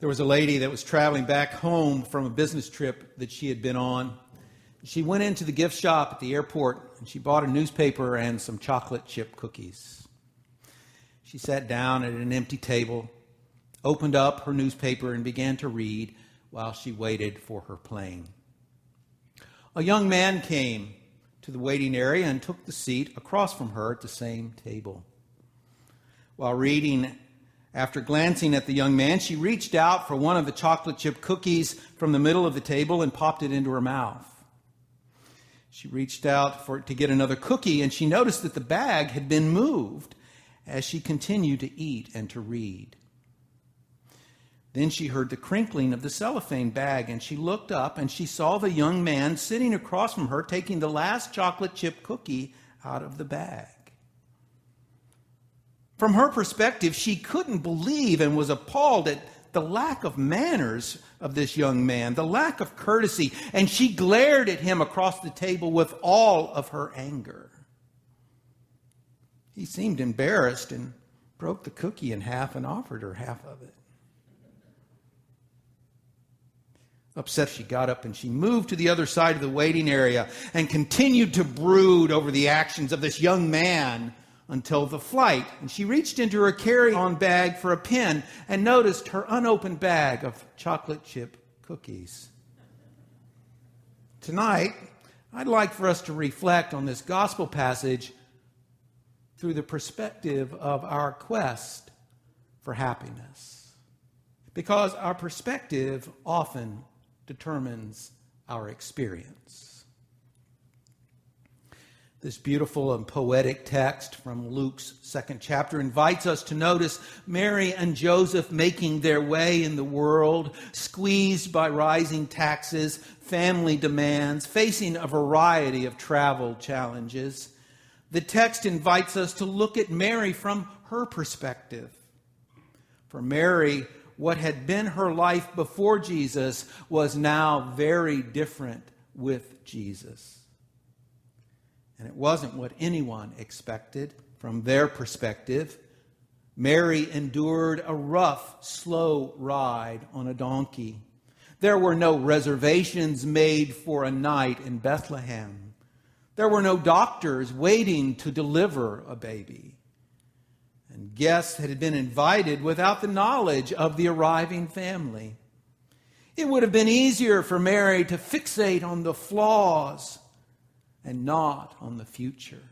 There was a lady that was traveling back home from a business trip that she had been on. She went into the gift shop at the airport and she bought a newspaper and some chocolate chip cookies. She sat down at an empty table, opened up her newspaper and began to read while she waited for her plane. A young man came to the waiting area and took the seat across from her at the same table. While reading, after glancing at the young man, she reached out for one of the chocolate chip cookies from the middle of the table and popped it into her mouth. She reached out to get another cookie, and she noticed that the bag had been moved as she continued to eat and to read. Then she heard the crinkling of the cellophane bag, and she looked up and she saw the young man sitting across from her taking the last chocolate chip cookie out of the bag. From her perspective, she couldn't believe and was appalled at the lack of manners of this young man, the lack of courtesy, and she glared at him across the table with all of her anger. He seemed embarrassed and broke the cookie in half and offered her half of it. Upset, she got up and she moved to the other side of the waiting area and continued to brood over the actions of this young man until the flight. And she reached into her carry-on bag for a pen and noticed her unopened bag of chocolate chip cookies. Tonight, I'd like for us to reflect on this gospel passage through the perspective of our quest for happiness. Because our perspective often determines our experience. This beautiful and poetic text from Luke's second chapter invites us to notice Mary and Joseph making their way in the world, squeezed by rising taxes, family demands, facing a variety of travel challenges. The text invites us to look at Mary from her perspective. For Mary, what had been her life before Jesus was now very different with Jesus. And it wasn't what anyone expected from their perspective. Mary endured a rough, slow ride on a donkey. There were no reservations made for a night in Bethlehem. There were no doctors waiting to deliver a baby. And guests had been invited without the knowledge of the arriving family. It would have been easier for Mary to fixate on the flaws and not on the future.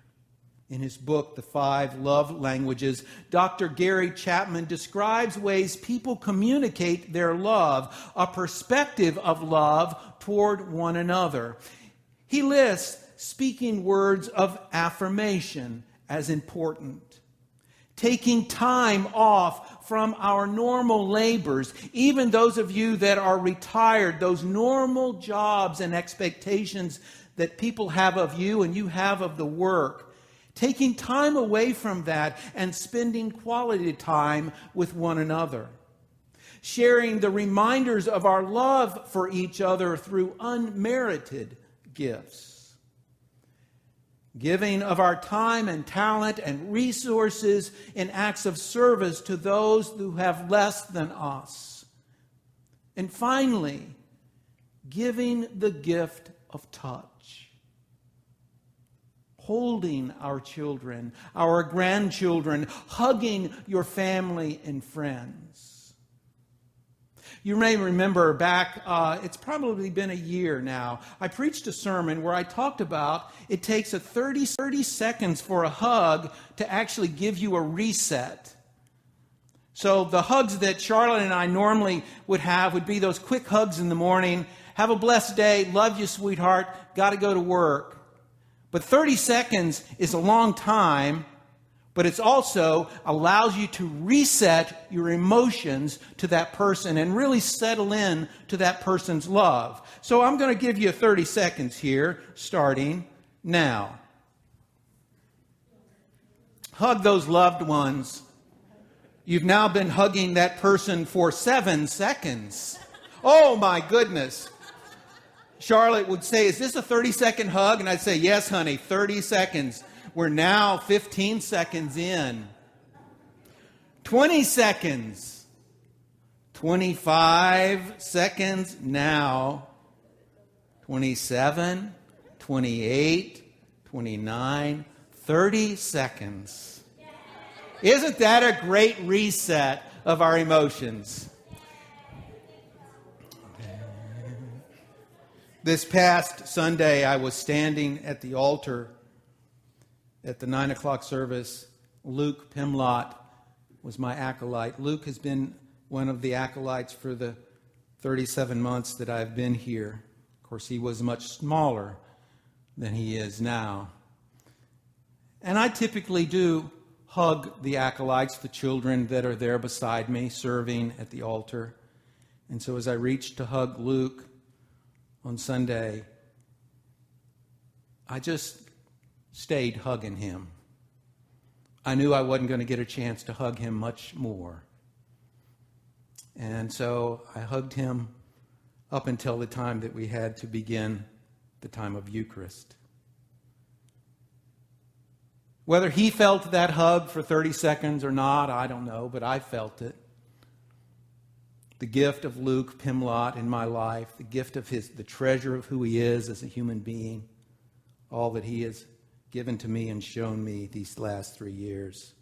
In his book, The 5 Love Languages, Dr. Gary Chapman describes ways people communicate their love, a perspective of love toward one another. He lists speaking words of affirmation as important. Taking time off from our normal labors, even those of you that are retired, those normal jobs and expectations that people have of you and you have of the work. Taking time away from that and spending quality time with one another. Sharing the reminders of our love for each other through unmerited gifts. Giving of our time and talent and resources in acts of service to those who have less than us. And finally, giving the gift of touch. Holding our children, our grandchildren, hugging your family and friends. You may remember back, it's probably been a year now, I preached a sermon where I talked about it takes 30 seconds for a hug to actually give you a reset. So the hugs that Charlotte and I normally would have would be those quick hugs in the morning. Have a blessed day. Love you, sweetheart. Got to go to work. But 30 seconds is a long time, but it also allows you to reset your emotions to that person and really settle in to that person's love. So I'm going to give you 30 seconds here, starting now. Hug those loved ones. You've now been hugging that person for 7 seconds. Oh my goodness. Charlotte would say, is this a 30-second hug? And I'd say, yes, honey, 30 seconds. We're now 15 seconds in. 20 seconds. 25 seconds now. 27, 28, 29, 30 seconds. Isn't that a great reset of our emotions? This past Sunday, I was standing at the altar at the 9 o'clock service. Luke Pimlott was my acolyte. Luke has been one of the acolytes for the 37 months that I've been here. Of course, he was much smaller than he is now. And I typically do hug the acolytes, the children that are there beside me, serving at the altar. And so as I reached to hug Luke on Sunday, I just stayed hugging him. I knew I wasn't going to get a chance to hug him much more. And so I hugged him up until the time that we had to begin the time of Eucharist. Whether he felt that hug for 30 seconds or not, I don't know, but I felt it. The gift of Luke Pimlott in my life, the gift of the treasure of who he is as a human being, all that he has given to me and shown me these last 3 years.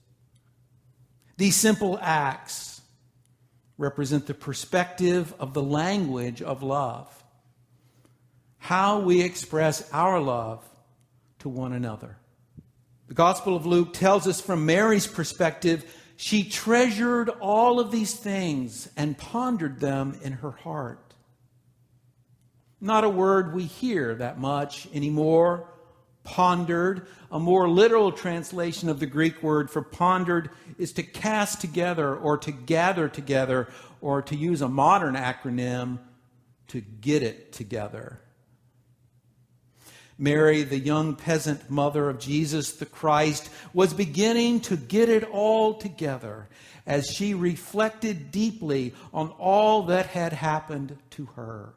These simple acts represent the perspective of the language of love, how we express our love to one another. The Gospel of Luke tells us from Mary's perspective, she treasured all of these things and pondered them in her heart. Not a word we hear that much anymore. Pondered, a more literal translation of the Greek word for pondered is to cast together or to gather together, or to use a modern acronym, to get it together. Mary, the young peasant mother of Jesus the Christ, was beginning to get it all together as she reflected deeply on all that had happened to her.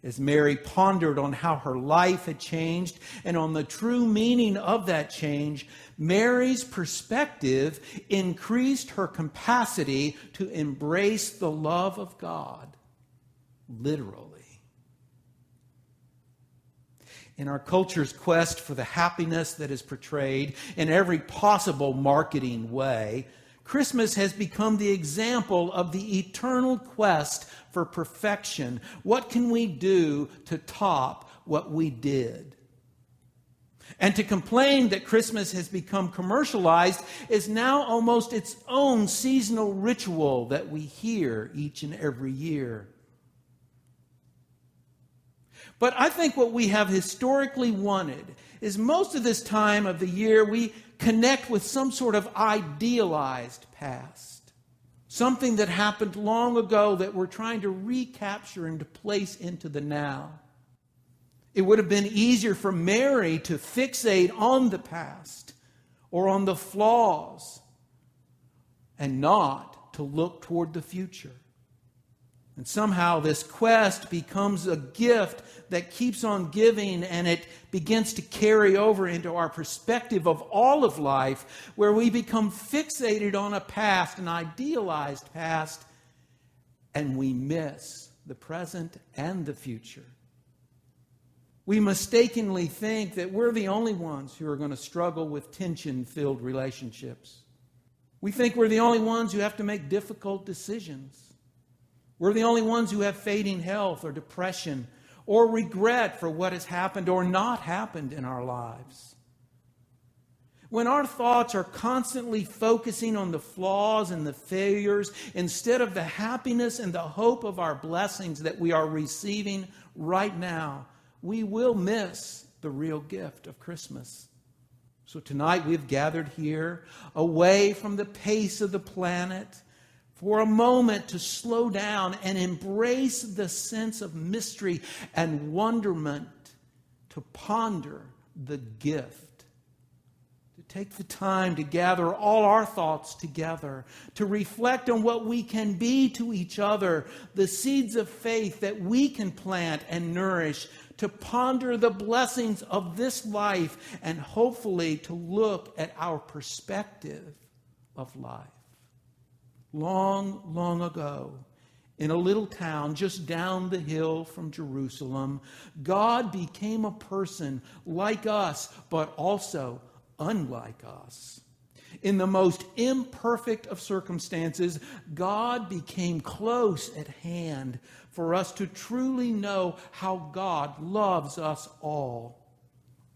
As Mary pondered on how her life had changed and on the true meaning of that change, Mary's perspective increased her capacity to embrace the love of God, literally. In our culture's quest for the happiness that is portrayed in every possible marketing way, Christmas has become the example of the eternal quest for perfection. What can we do to top what we did? And to complain that Christmas has become commercialized is now almost its own seasonal ritual that we hear each and every year. But I think what we have historically wanted is most of this time of the year we connect with some sort of idealized past. Something that happened long ago that we're trying to recapture and to place into the now. It would have been easier for Mary to fixate on the past or on the flaws and not to look toward the future. And somehow this quest becomes a gift that keeps on giving, and it begins to carry over into our perspective of all of life, where we become fixated on a past, an idealized past, and we miss the present and the future. We mistakenly think that we're the only ones who are going to struggle with tension-filled relationships. We think we're the only ones who have to make difficult decisions. We're the only ones who have fading health or depression or regret for what has happened or not happened in our lives. When our thoughts are constantly focusing on the flaws and the failures instead of the happiness and the hope of our blessings that we are receiving right now, we will miss the real gift of Christmas. So tonight we've gathered here away from the pace of the planet for a moment to slow down and embrace the sense of mystery and wonderment, to ponder the gift, to take the time to gather all our thoughts together, to reflect on what we can be to each other, the seeds of faith that we can plant and nourish, to ponder the blessings of this life, and hopefully to look at our perspective of life. long, long ago, in a little town just down the hill from Jerusalem, God became a person like us, but also unlike us. In the most imperfect of circumstances, God became close at hand for us to truly know how God loves us all.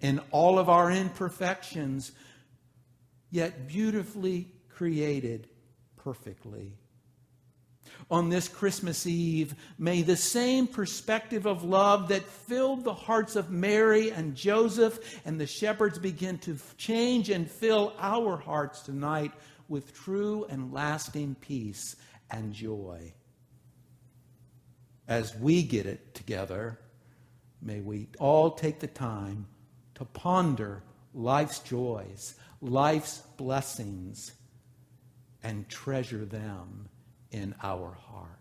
In all of our imperfections, yet beautifully created perfectly. On this Christmas Eve, may the same perspective of love that filled the hearts of Mary and Joseph and the shepherds begin to change and fill our hearts tonight with true and lasting peace and joy. As we get it together, may we all take the time to ponder life's joys, life's blessings, and treasure them in our heart.